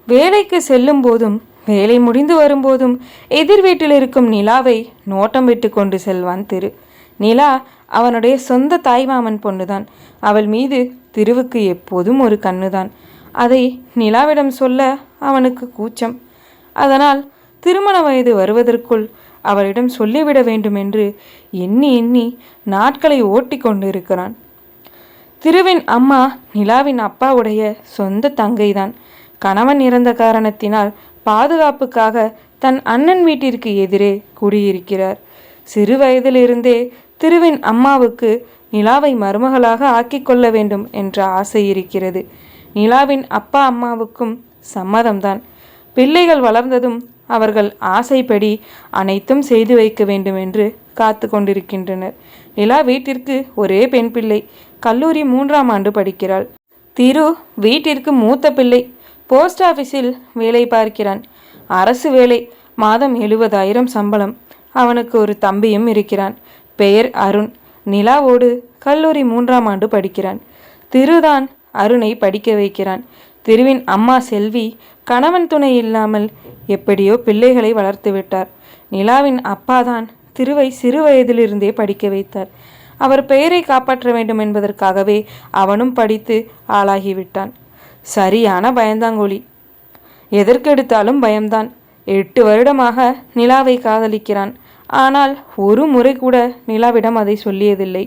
வேலைக்கு செல்லும் போதும் வேலை முடிந்து வரும்போதும் எதிர் வீட்டில் இருக்கும் நிலாவை நோட்டம் விட்டு கொண்டு செல்வான் திரு. நிலா அவனுடைய சொந்த தாய்மாமன் பொண்ணுதான். அவள் மீது திருவுக்கு எப்போதும் ஒரு கண்ணுதான். அதை நிலாவிடம் சொல்ல அவனுக்கு கூச்சம். அதனால் திருமண வயது வருவதற்குள் அவளிடம் சொல்லிவிட வேண்டுமென்று எண்ணி எண்ணி நாட்களை ஓட்டி கொண்டிருக்கிறான். திருவின் அம்மா நிலாவின் அப்பாவுடைய சொந்த தங்கைதான். கணவன் இறந்த காரணத்தினால் பாதுகாப்புக்காக தன் அண்ணன் வீட்டிற்கு எதிரே குடியிருக்கிறார். சிறு வயதிலிருந்தே திருவின் அம்மாவுக்கு நிலாவை மருமகளாக ஆக்கிக்கொள்ள வேண்டும் என்ற ஆசை இருக்கிறது. நிலாவின் அப்பா அம்மாவுக்கும் சம்மதம்தான். பிள்ளைகள் வளர்ந்ததும் அவர்கள் ஆசைப்படி அனைத்தும் செய்து வைக்க வேண்டும் என்று காத்து கொண்டிருக்கின்றனர். நிலா வீட்டிற்கு ஒரே பெண் பிள்ளை. கல்லூரி 3ஆம் ஆண்டு படிக்கிறாள். திரு வீட்டிற்கு மூத்த பிள்ளை. போஸ்ட் ஆஃபீஸில் வேலை பார்க்கிறான். அரசு வேலை. மாதம் 70,000 சம்பளம். அவனுக்கு ஒரு தம்பியும் இருக்கிறான். பெயர் அருண். நிலாவோடு கல்லூரி 3ஆம் ஆண்டு படிக்கிறான். திருதான் அருணை படிக்க வைக்கிறான். திருவின் அம்மா செல்வி கணவன் துணை இல்லாமல் எப்படியோ பிள்ளைகளை வளர்த்து விட்டார். நிலாவின் அப்பாதான் திருவை சிறு வயதிலிருந்தே படிக்க வைத்தார். அவர் பெயரை காப்பாற்ற வேண்டும் என்பதற்காகவே அவனும் படித்து ஆளாகிவிட்டான். சரியான பயந்தாங்கோலி. எதற்கெடுத்தாலும் பயம்தான். 8 வருடமாக நிலாவை காதலிக்கிறான். ஆனால் ஒரு முறை கூட நிலாவிடம் அதை சொல்லியதில்லை.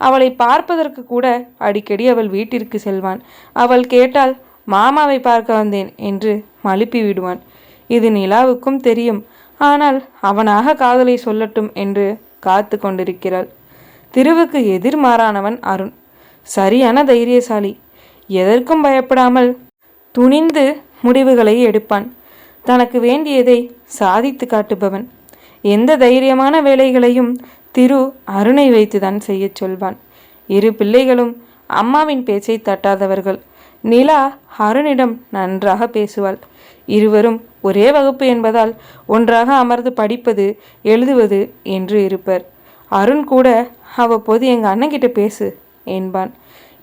அவளை பார்ப்பதற்கு கூட அடிக்கடி அவள் வீட்டிற்கு செல்வான். அவள் கேட்டால் மாமாவை பார்க்க வந்தேன் என்று மழுப்பி விடுவான். இது நிலாவுக்கும் தெரியும். ஆனால் அவனாக காதலை சொல்லட்டும் என்று காத்து கொண்டிருக்கிறாள். திருவுக்கு எதிர்மாறானவன் அருண். சரியான தைரியசாலி. எதற்கும் பயப்படாமல் துணிந்து முடிவுகளை எடுப்பான். தனக்கு வேண்டியதை சாதித்து காட்டுபவன். எந்த தைரியமான வேலைகளையும் திரு அருணை வைத்துதான் செய்ய சொல்வான். 2 பிள்ளைகளும் அம்மாவின் பேச்சை தட்டாதவர்கள். நிலா அருணிடம் நன்றாக பேசுவாள். இருவரும் ஒரே வகுப்பு என்பதால் ஒன்றாக அமர்ந்து படிப்பது எழுதுவது என்று இருப்பர். அருண் கூட அவ்வப்போது எங்கள் அண்ணன்கிட்ட பேசு என்பான்.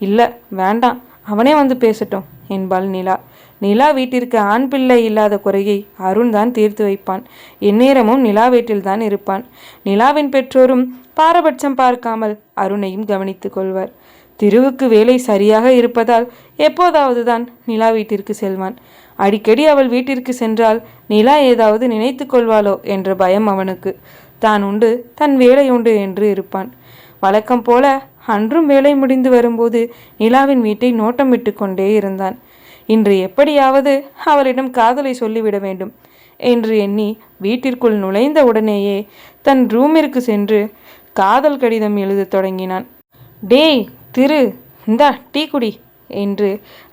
இல்லை வேண்டாம், அவனே வந்து பேசட்டும் என்பாள் நிலா. நிலா வீட்டிற்கு ஆண் பிள்ளை இல்லாத குறையை அருண் தான் தீர்த்து வைப்பான். எந்நேரமும் நிலா வீட்டில்தான் இருப்பான். நிலாவின் பெற்றோரும் பாரபட்சம் பார்க்காமல் அருணையும் கவனித்து கொள்வார். திருவுக்கு வேலை சரியாக இருப்பதால் எப்போதாவது தான் நிலா வீட்டிற்கு செல்வான். அடிக்கடி அவள் வீட்டிற்கு சென்றால் நிலா ஏதாவது நினைத்து கொள்வாளோ என்ற பயம் அவனுக்கு. தான் உண்டு, தன் வேலை உண்டு என்று இருப்பான். வழக்கம் போல அன்றும் வேலை முடிந்து வரும்போது நிலாவின் வீட்டை நோட்டம் விட்டு கொண்டே இருந்தான். இன்று எப்படியாவது அவளிடம் காதலை சொல்லிவிட வேண்டும் என்று எண்ணி வீட்டிற்குள் நுழைந்த உடனேயே தன் ரூமிற்கு சென்று காதல் கடிதம் எழுத தொடங்கினான். டேய் திரு, இந்தா டீ குடி என்று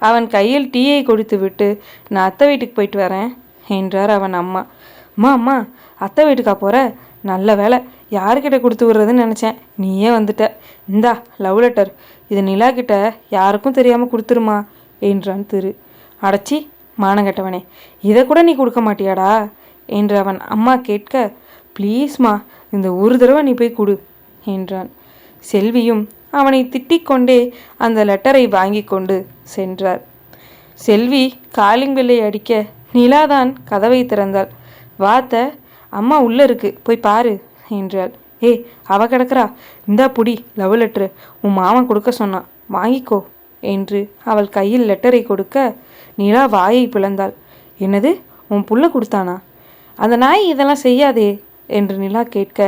அவன் கையில் டீயை கொடுத்துவிட்டு நான் அத்தை வீட்டுக்கு போயிட்டு வரேன் என்றார் அவன் அம்மா. அம்மா அம்மா, அத்தை வீட்டுக்கா போகிற? நல்ல வேலை, யார்கிட்ட கொடுத்து விடுறதுன்னு நினச்சேன், நீயே வந்துட்ட. இந்தா லவ் லெட்டர், இது நிலா கிட்ட யாருக்கும் தெரியாமல் கொடுத்துருமா என்றான் திரு. அடச்சி மானங்கட்டவனே, இதை கூட நீ கொடுக்க மாட்டியாடா என்று அவன் அம்மா கேட்க, ப்ளீஸ்மா இந்த ஒரு தடவை நீ போய் கொடு என்றான். செல்வியும் அவனை திட்டிக்கொண்டே அந்த லெட்டரை வாங்கி கொண்டு சென்றார். செல்வி காலிங் பெல்லை அடிக்க நிலாதான் கதவை திறந்தாள். வாத்த, அம்மா உள்ளே இருக்கு, போய் பாரு என்றாள். ஏய், அவ கிடக்கிறா, இந்தா புடி லவ் லெட்ரு, உன் மாமன் கொடுக்க சொன்னான், வாங்கிக்கோ என்று அவள் கையில் லெட்டரை கொடுக்க நிலா வாயை பிளந்தாள். என்னது, உன் புள்ள கொடுத்தானா? அந்த நாய் இதெல்லாம் செய்யாதே என்று நிலா கேட்க,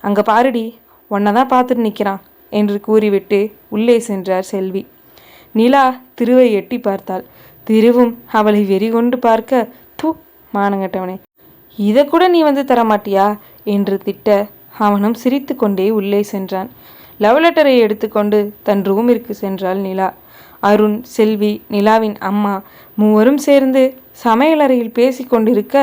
அங்கே பாருடி, உன்னை தான் பார்த்துட்டு நிற்கிறான் என்று கூறிவிட்டு உள்ளே சென்றார் செல்வி. நிலா திருவை எட்டி பார்த்தாள். திருவும் அவளை வெறிகொண்டு பார்க்க, தூ மானங்கட்டவனே, இதை கூட நீ வந்து தரமாட்டியா என்று திட்ட அவனும் சிரித்து கொண்டே உள்ளே சென்றான். லவ் லெட்டரை எடுத்துக்கொண்டு தன் ரூமிற்கு சென்றாள் நிலா. அருண், செல்வி, நிலாவின் அம்மா மூவரும் சேர்ந்து சமையலறையில் பேசி கொண்டிருக்க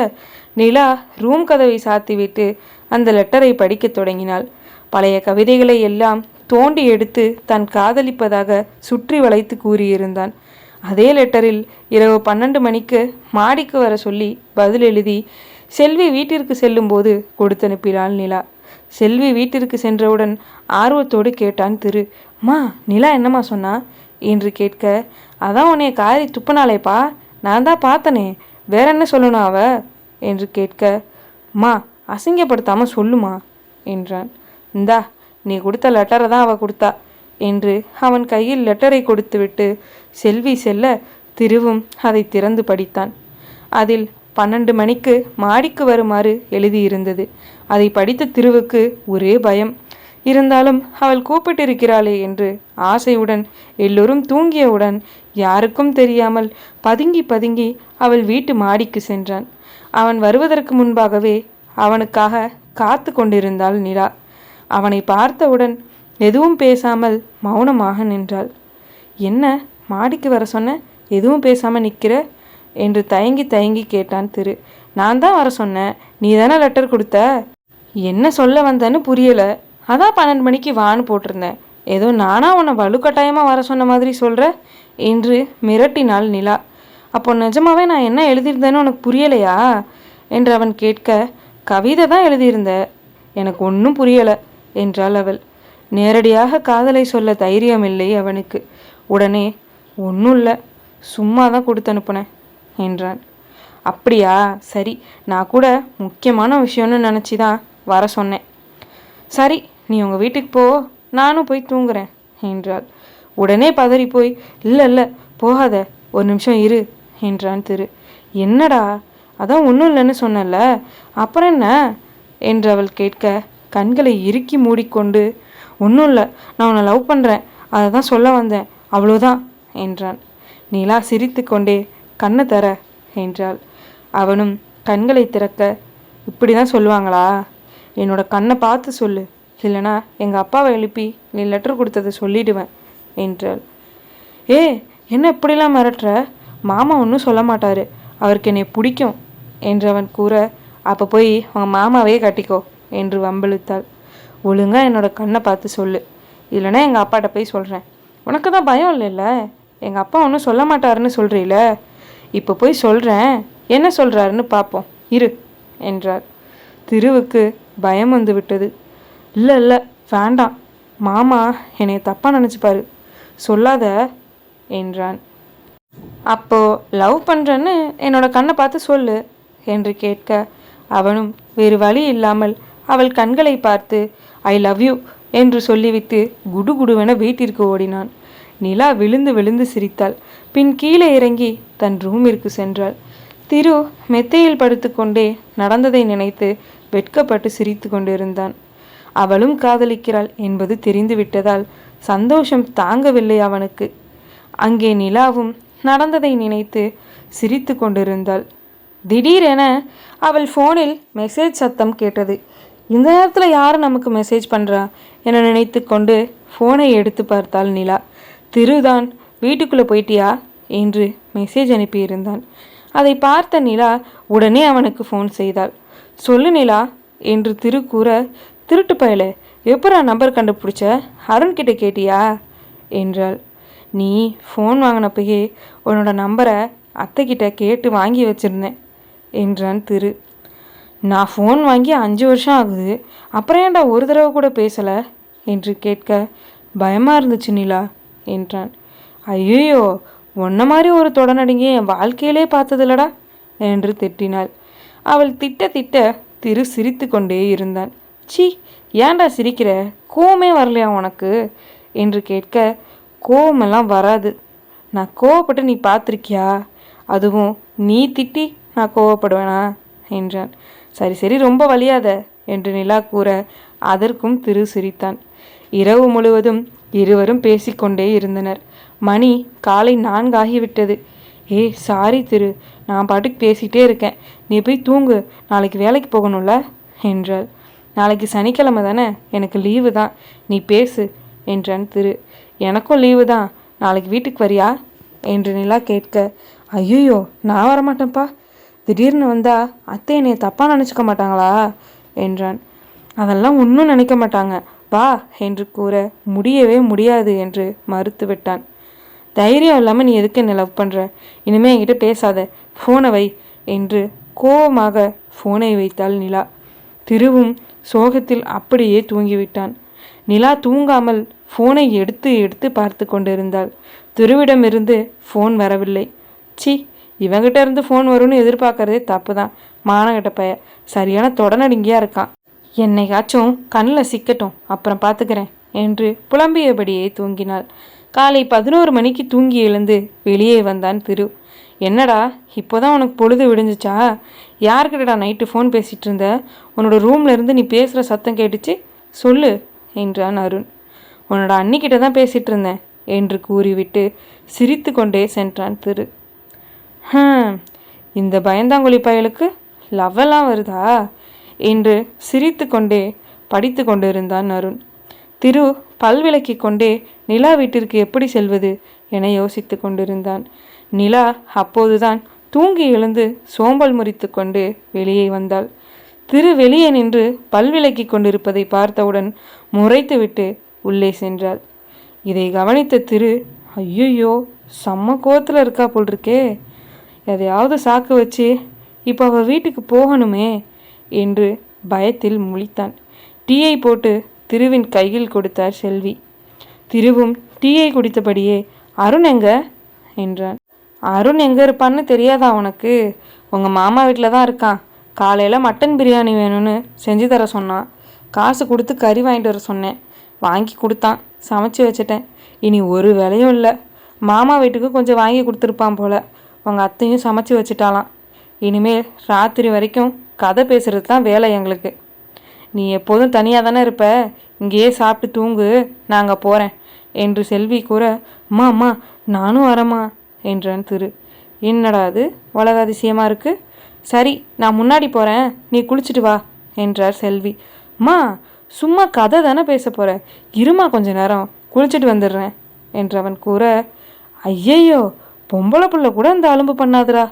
நிலா ரூம் கதவை சாத்திவிட்டு அந்த லெட்டரை படிக்க தொடங்கினாள். பழைய கவிதைகளை எல்லாம் தோண்டி எடுத்து தன் காதலிப்பதாக சுற்றி வளைத்து கூறியிருந்தான். அதே லெட்டரில் இரவு 12 மணிக்கு மாடிக்கு வர சொல்லி பதில் எழுதி செல்வி வீட்டிற்கு செல்லும்போது கொடுத்தனுப்பினாள் நிலா. செல்வி வீட்டிற்கு சென்றவுடன் ஆர்வத்தோடு கேட்டான் திரு. மா, நிலா என்னம்மா சொன்னா என்று கேட்க, அதான் உன்னைய காரி துப்புனாலேப்பா, நான் தான் பார்த்தனே, வேற என்ன சொல்லணும் அவ என்று கேட்க, மா அசிங்கப்படுத்தாமல் சொல்லுமா என்றான். இந்தா நீ கொடுத்த லெட்டரை தான் அவள் கொடுத்தா என்று அவன் கையில் லெட்டரை கொடுத்துவிட்டு செல்வி செல்ல திருவும் அதை திறந்து படித்தான். அதில் 12 மணிக்கு மாடிக்கு வருமாறு எழுதியிருந்தது. அதை படித்த திருவுக்கு ஒரே பயம். இருந்தாலும் அவள் கூப்பிட்டிருக்கிறாளே என்று ஆசையுடன் எல்லோரும் தூங்கியவுடன் யாருக்கும் தெரியாமல் பதுங்கி பதுங்கி அவள் வீட்டு மாடிக்கு சென்றான். அவன் வருவதற்கு முன்பாகவே அவனுக்காக காத்து கொண்டிருந்தாள் நிலா. அவனை பார்த்தவுடன் எதுவும் பேசாமல் மௌனமாக நின்றாள். என்ன மாடிக்கு வர சொன்ன, எதுவும் பேசாமல் நிற்கிற என்று தயங்கி தயங்கி கேட்டான் திரு. நான் தான் வர சொன்னேன், நீ தானே லெட்டர் கொடுத்த. என்ன சொல்ல வந்தேன்னு புரியலை, அதான் 12 மணிக்கு வான்னு போட்டிருந்தேன். ஏதோ நானா உன்னை வலுக்கட்டாயமாக வர சொன்ன மாதிரி சொல்கிற என்று மிரட்டினாள் நிலா. அப்போ நிஜமாவே நான் என்ன எழுதியிருந்தேன்னு உனக்கு புரியலையா என்று அவன் கேட்க, கவிதை தான் எழுதியிருந்த, எனக்கு ஒன்றும் புரியலை என்றாள் அவள். நேரடியாக காதலை சொல்ல தைரியம் இல்லை அவனுக்கு. உடனே ஒன்றும் இல்லை, சும்மா தான் கொடுத்து அனுப்புனேன் என்றான். அப்படியா, சரி, நான் கூட முக்கியமான விஷயம்னு நினச்சி தான் வர சொன்னேன். சரி, நீ உங்கள் வீட்டுக்கு போ, நானும் போய் தூங்குறேன் என்றாள். உடனே பதறி போய், இல்லை இல்லை போகாத, ஒரு நிமிஷம் இரு என்றான் திரு. என்னடா, அதான் ஒன்றும் இல்லைன்னு சொன்னல, அப்புறம் என்ன என்று அவள் கேட்க கண்களை இறுக்கி மூடிக்கொண்டு, ஒன்றும் இல்லை, நான் உன்னை லவ் பண்ணுறேன், அதை தான் சொல்ல வந்தேன், அவ்வளோதான் என்றான். நிலா சிரித்து கொண்டே கண்ணை தர என்றாள். அவனும் கண்களை திறக்க, இப்படி தான் சொல்லுவாங்களா, என்னோட கண்ணை பார்த்து சொல்லு, இல்லைனா எங்கள் அப்பாவை எழுப்பி நீ லெட்டர் கொடுத்ததை சொல்லிடுவேன் என்றாள். ஏ, என்ன இப்படிலாம் மிரட்டுற, மாமா ஒன்றும் சொல்ல மாட்டார், அவருக்கு என்னை பிடிக்கும் என்றவன் கூற, அப்போ போய் உங்கள் மாமாவே கட்டிக்கோ என்று வம்பிழுத்தாள். ஒழுங்காக என்னோட கண்ணை பார்த்து சொல்லு, இல்லைனா எங்கள் அப்பாட்ட போய் சொல்கிறேன். உனக்கு தான் பயம் இல்லைல்ல, எங்கள் அப்பா ஒன்றும் சொல்ல மாட்டாருன்னு சொல்கிறீல, இப்போ போய் சொல்கிறேன், என்ன சொல்கிறாருன்னு பார்ப்போம் இரு என்றாள். திருவுக்கு பயம் வந்து விட்டது. இல்லை இல்லை வேண்டாம், மாமா என்னை தப்பாக நினச்சிப்பாரு, சொல்லாத என்றான். அப்போ லவ் பண்ணுறேன்னு என்னோட கண்ணை பார்த்து சொல்லு என்று கேட்க அவனும் வேறு வழி இல்லாமல் அவள் கண்களை பார்த்து ஐ லவ் யூ என்று சொல்லிவிட்டு குடுகுடுவென வீட்டிற்கு ஓடினான். நிலா விழுந்து விழுந்து சிரித்தாள். பின் கீழே இறங்கி தன் ரூமிற்கு சென்றாள். திரு மெத்தையில் படுத்துக்கொண்டே நடந்ததை நினைத்து வெட்கப்பட்டு சிரித்து கொண்டிருந்தான். அவளும் காதலிக்கிறாள் என்பது தெரிந்துவிட்டதால் சந்தோஷம் தாங்கவில்லை அவனுக்கு. அங்கே நிலாவும் நடந்ததை நினைத்து சிரித்து கொண்டிருந்தாள். திடீரென அவள் ஃபோனில் மெசேஜ் சத்தம் கேட்டது. இந்த நேரத்தில் யார் நமக்கு மெசேஜ் பண்ணுறா என நினைத்து கொண்டு ஃபோனை எடுத்து பார்த்தாள் நிலா. திருதான். வீட்டுக்குள்ளே போயிட்டியா என்று மெசேஜ் அனுப்பியிருந்தான். அதை பார்த்த நிலா உடனே அவனுக்கு ஃபோன் செய்தாள். சொல்லு நிலா என்று திரு கூற, திருட்டு பயலே, எப்பரா நம்பர் கண்டுபிடிச்ச, அருண்கிட்ட கேட்டியா என்றாள். நீ ஃபோன் வாங்கினப்பயே உன்னோட நம்பரை அத்தைக்கிட்ட கேட்டு வாங்கி வச்சுருந்தேன் என்றான் திரு. நான் ஃபோன் வாங்கி 5 வருஷம் ஆகுது, அப்புறம் ஏன்டா ஒரு தடவை கூட பேசலை என்று கேட்க பயமாக இருந்துச்சு நிலா என்றான். ஐயோ, உன்ன மாதிரி ஒரு தொடநடிங்க என் வாழ்க்கையிலே பார்த்ததில்லடா என்று திட்டினாள். அவள் திட்ட திட்ட திரு சிரித்து கொண்டே இருந்தான். சி, ஏன்டா சிரிக்கிற, கோவமே வரலையா உனக்கு என்று கேட்க, கோவமெல்லாம் வராது, நான் கோவப்பட்டு நீ பார்த்துருக்கியா, அதுவும் நீ திட்டி நான் கோவப்படுவேனா என்றான். சரி சரி, ரொம்ப வலியாத என்று நிலா கூற அதற்கும் திரு சிரித்தான். இரவு முழுவதும் இருவரும் பேசிக்கொண்டே இருந்தனர். மணி காலை 4 ஆகிவிட்டது. ஏய் சாரி திரு, நான் பாட்டுக்கு பேசிகிட்டே இருக்கேன், நீ போய் தூங்கு, நாளைக்கு வேலைக்கு போகணும்ல என்றாள். நாளைக்கு சனிக்கிழமை தானே, எனக்கு லீவு தான், நீ பேசு என்றான் திரு. எனக்கும் லீவு தான், நாளைக்கு வீட்டுக்கு வரியா என்று நிலா கேட்க, ஐயோ நான் வரமாட்டேன்ப்பா, திடீர்னு வந்தா அத்தை என்னை தப்பாக நினச்சிக்க மாட்டாங்களா என்றான். அதெல்லாம் ஒன்றும் நினைக்க மாட்டாங்க, வா என்று கூற முடியவே முடியாது என்று மறுத்து விட்டான். தைரியம் இல்லாமல் நீ எதுக்கு என்ன லவ் பண்ணுற, இனிமேல் என்கிட்ட பேசாத, ஃபோனை வை என்று கோபமாக ஃபோனை வைத்தாள் நிலா. திருவும் சோகத்தில் அப்படியே தூங்கிவிட்டான். நிலா தூங்காமல் ஃபோனை எடுத்து எடுத்து பார்த்து கொண்டிருந்தாள். திருவிடமிருந்து ஃபோன் வரவில்லை. சி, இவங்கிட்ட இருந்து ஃபோன் வரும்னு எதிர்பார்க்கறதே தப்பு தான். மானகட்ட பைய சரியான தொடநடுங்கியாக இருக்கான். என்னைக்காச்சும் கண்ணில் சிக்கட்டும், அப்புறம் பார்த்துக்கிறேன் என்று புலம்பியபடியே தூங்கினாள். காலை 11 மணிக்கு தூங்கி எழுந்து வெளியே வந்தான் திரு. என்னடா இப்போதான் உனக்கு பொழுது விடிஞ்சிச்சா? யார்கிட்டடா நைட்டு ஃபோன் பேசிகிட்டு இருந்த? உன்னோட ரூம்ல இருந்து நீ பேசுகிற சத்தம் கேட்டுச்சு, சொல்லு என்றான் அருண். உன்னோட அன்னிக்கிட்ட தான் பேசிகிட்டு இருந்தேன் என்று கூறிவிட்டு சிரித்து கொண்டே சென்றான் திரு. இந்த பயந்தாங்குழி பயலுக்கு லவ்வெல்லாம் வருதா என்று சிரித்து கொண்டே படித்து கொண்டிருந்தான் அருண். திரு பல் விளக்கி கொண்டே நிலா வீட்டிற்கு எப்படி செல்வது என யோசித்து கொண்டிருந்தான். நிலா அப்போதுதான் தூங்கி எழுந்து சோம்பல் முறித்து கொண்டு வெளியே வந்தாள். திரு வெளியே நின்று பல் விளக்கி கொண்டிருப்பதை பார்த்தவுடன் முறைத்துவிட்டு உள்ளே சென்றாள். இதை கவனித்த திரு, ஐயோ செம்ம கோவத்தில் இருக்கா போல் இருக்கே, எதையாவது சாக்கு வச்சு இப்போ அவள் வீட்டுக்கு போகணுமே என்று பயத்தில் முழித்தான். டீயை போட்டு திருவின் கையில் கொடுத்தார் செல்வி. திருவும் டீயை குடித்தபடியே அருண் எங்க என்றான். அருண் எங்கே இருப்பான்னு தெரியாதா உனக்கு? உங்கள் மாமா வீட்டில் தான் இருக்கான். காலையில் மட்டன் பிரியாணி வேணும்னு செஞ்சு தர சொன்னான். காசு கொடுத்து கறி வாங்கிட்டு வர சொன்னேன், வாங்கி கொடுத்தான், சமைச்சு வச்சிட்டேன். இனி ஒரு வேலையும் இல்லை. மாமா வீட்டுக்கு கொஞ்சம் வாங்கி கொடுத்துருப்பான் போல், உங்கள் அத்தையும் சமைச்சு வச்சிட்டாலாம். இனிமேல் ராத்திரி வரைக்கும் கதை பேசுகிறது தான் வேலை எங்களுக்கு. நீ எப்போதும் தனியாக தானே இருப்ப, இங்கேயே சாப்பிட்டு தூங்கு, நாங்கள் போகிறேன் என்று செல்வி கூற, அம்மா அம்மா நானும் வரேம்மா என்றான் திரு. என்னடா அது உலக அதிசயமாக இருக்குது. சரி நான் முன்னாடி போகிறேன், நீ குளிச்சுட்டு வா என்றார் செல்வி. அம்மா சும்மா கதை தானே பேச போகிற, இருமா கொஞ்ச நேரம் குளிச்சுட்டு வந்துடுறேன் என்றவன் கூற, ஐயையோ பொம்பளை புள்ள கூட இந்த அலும்பு பண்ணாதுடா.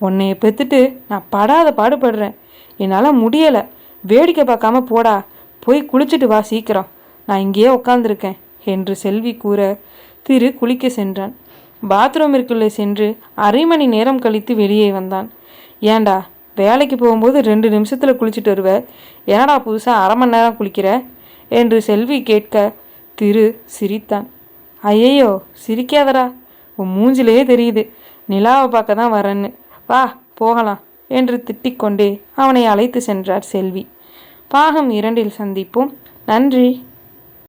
உன்னைய பெற்றுட்டு நான் படாத பாடுபடுறேன், என்னால் முடியலை. வேடிக்கை பார்க்காம போடா, போய் குளிச்சுட்டு வா சீக்கிரம், நான் இங்கேயே உட்காந்துருக்கேன் என்று செல்வி கூற திரு குளிக்க சென்றான். பாத்ரூமிற்குள்ளே சென்று அரை மணி நேரம் கழித்து வெளியே வந்தான். ஏண்டா வேலைக்கு போகும்போது 2 நிமிஷத்தில் குளிச்சுட்டு வருவ, ஏடா புதுசாக அரை மணி நேரம் குளிக்கிற என்று செல்வி கேட்க திரு சிரித்தான். ஐயையோ சிரிக்காதடா, உன் மூஞ்சிலேயே தெரியுது நிலாவை பார்க்க தான் வரேன்னு, வா போகலாம் என்று திட்டிக்கொண்டே அவனை அழைத்து சென்றார் செல்வி. பாகம் 2 சந்திப்போம். நன்றி.